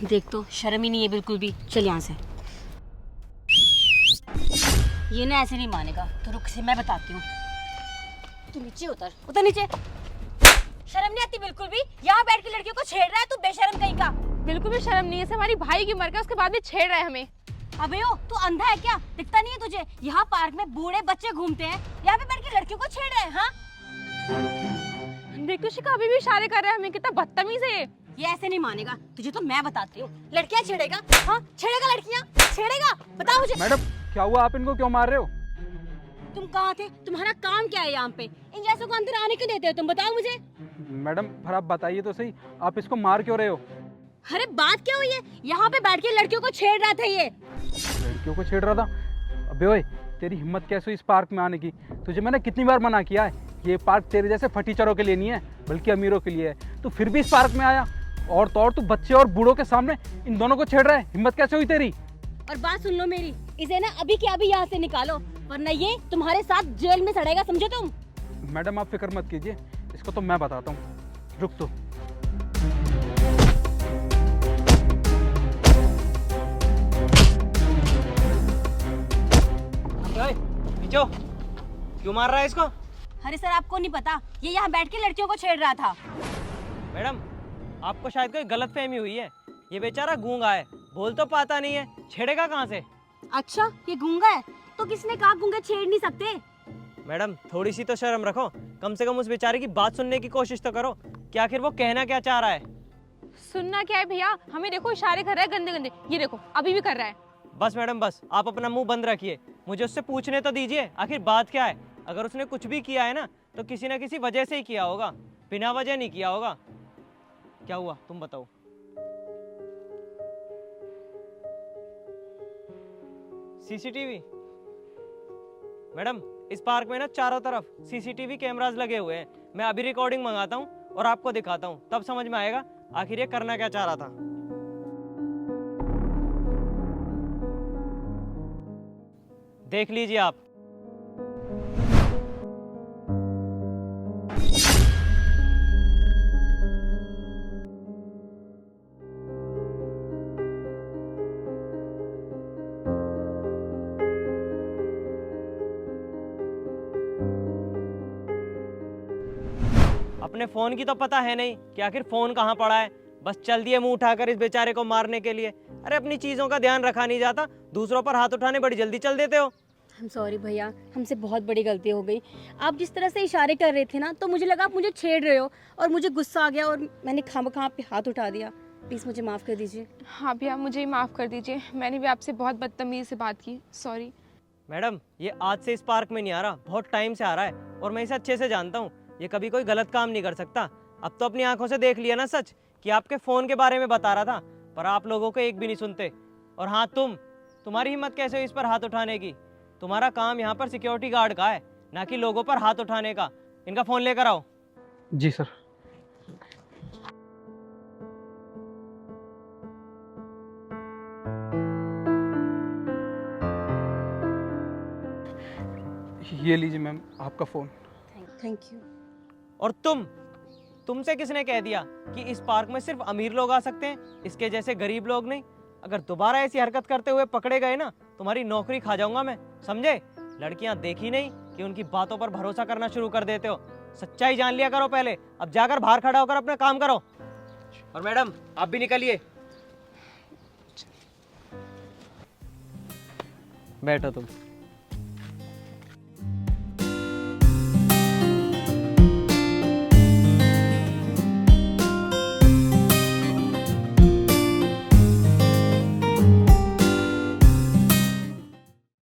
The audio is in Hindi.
देख तो शर्म ही नहीं है बिल्कुल भी। चल यहाँ से। ये ना ऐसे नहीं मानेगा, तो रुक से मैं बताती हूँ। तू नीचे उतर, उतर नीचे। शर्म नहीं आती बिल्कुल भी? यहाँ बैठ के लड़कियों को छेड़ रहा है तू, बेशरम कहीं का। बिल्कुल भी शर्म नहीं है, ऐसे हमारी भाई की मर गया उसके बाद भी छेड़ रहा है हमें। अबे ओ, तू अंधा है क्या? दिखता नहीं है तुझे? यहाँ पार्क में बूढ़े बच्चे घूमते हैं, यहाँ पे बैठ के लड़कियों को छेड़ रहे हैं। हाँ देख तो शिखा अभी भी इशारे कर रहा है हमें, कितना बदतमीज है ये ऐसे नहीं मानेगा, तुझे तो मैं बताती हूँ। लड़कियाँ छेड़ेगा? हाँ छेड़ेगा, लड़कियाँ छेड़ेगा? बता मुझे। मैडम क्या हुआ, आप इनको क्यों मार रहे हो? तुम कहाँ थे? तुम्हारा काम क्या है यहाँ पे? इन जैसों को अंदर आने क्यों देते हो तुम? बताओ मुझे। मैडम फिर आप बताइए तो सही, आप इसको मार क्यों रहे हो? अरे बात क्या हुई है? यहाँ पे बैठ के लड़कियों को छेड़ रहा था ये। लड़कियों को छेड़ रहा था? अबे ओए, तेरी हिम्मत कैसे हुई इस पार्क में आने की? तुझे मैंने कितनी बार मना किया है, ये पार्क तेरे जैसे फटीचरों के लिए नहीं है, बल्कि अमीरों के लिए है। तू फिर भी इस पार्क में आया, और तो और तू बच्चे और बूढ़ों के सामने इन दोनों को छेड़ रहा है। हिम्मत कैसे हुई तेरी? और बात सुन लो मेरी, इसे ना अभी के अभी यहाँ से निकालो, वरना ये तुम्हारे साथ जेल में सड़ेगा, समझे तुम? मैडम आप फिक्र मत कीजिए, इसको तो मैं बताता हूँ। रुक तो। पीछो, क्यों मार रहा है इसको? अरे सर आपको नहीं पता, ये यहाँ बैठ के लड़कियों को छेड़ रहा था। मैडम आपको शायद कोई गलतफहमी हुई है, ये बेचारा गूंगा है, बोल तो पाता नहीं है, छेड़ेगा कहाँ से? अच्छा ये गूंगा है, तो किसने कहा गूंगे छेड़ नहीं सकते? मैडम थोड़ी सी तो शर्म रखो, कम से कम उस बेचारे की बात सुनने की कोशिश तो करो कि आखिर वो कहना क्या चाह रहा है। सुनना क्या है भैया, हमें देखो इशारे कर रहा है गंदे गंदे, ये देखो अभी भी कर रहा है। बस मैडम बस, आप अपना मुंह बंद रखिए, मुझे उससे पूछने तो दीजिए आखिर बात क्या है। अगर उसने कुछ भी किया है ना तो किसी ना किसी वजह से ही किया होगा, बिना वजह नहीं किया होगा। क्या हुआ तुम बताओ? सीसीटीवी? मैडम इस पार्क में ना चारों तरफ सीसीटीवी कैमरास लगे हुए हैं, मैं अभी रिकॉर्डिंग मंगाता हूँ और आपको दिखाता हूँ, तब समझ में आएगा आखिर ये करना क्या चाह रहा था। देख लीजिए आप। अपने फोन की तो पता है नहीं कि आखिर फोन कहाँ पड़ा है, बस चल दिए मुंह उठाकर इस बेचारे को मारने के लिए। अरे अपनी चीजों का ध्यान रखा नहीं जाता, दूसरों पर हाथ उठाने बड़ी जल्दी चल देते हो। हम सॉरी भैया, हमसे बहुत बड़ी गलती हो गई। आप जिस तरह से इशारे कर रहे थे ना, तो मुझे लगा आप मुझे छेड़ रहे हो, और मुझे गुस्सा आ गया और मैंने खामखा आप पे हाथ उठा दिया। प्लीज़ मुझे माफ़ कर दीजिए। हाँ भैया मुझे ही माफ़ कर दीजिए, मैंने भी आपसे बहुत बदतमीजी से बात की, सॉरी। मैडम ये आज से इस पार्क में नहीं आ रहा, बहुत टाइम से आ रहा है और मैं इसे अच्छे से जानता हूँ, ये कभी कोई गलत काम नहीं कर सकता। अब तो अपनी आंखों से देख लिया ना सच, कि आपके फ़ोन के बारे में बता रहा था, पर आप लोगों को एक भी नहीं सुनते। और हाँ तुम्हारी हिम्मत कैसे हुई इस पर हाथ उठाने की? तुम्हारा काम यहाँ पर सिक्योरिटी गार्ड का है, ना कि लोगों पर हाथ उठाने का। इनका फ़ोन लेकर आओ। जी सर। ये लीजिए मैम आपका फ़ोन। Thank you. और तुमसे किसने कह दिया कि इस पार्क में सिर्फ अमीर लोग आ सकते हैं, इसके जैसे गरीब लोग नहीं? अगर दोबारा ऐसी हरकत करते हुए पकड़े गए ना, तुम्हारी नौकरी खा जाऊंगा मैं, समझे? लड़कियां देखी नहीं कि उनकी बातों पर भरोसा करना शुरू कर देते हो। सच्चाई जान लिया करो पहले, अब जाकर बाहर खड़ा होकर अपना काम करो। और मैडम आप भी निकलिए। बैठो तुम।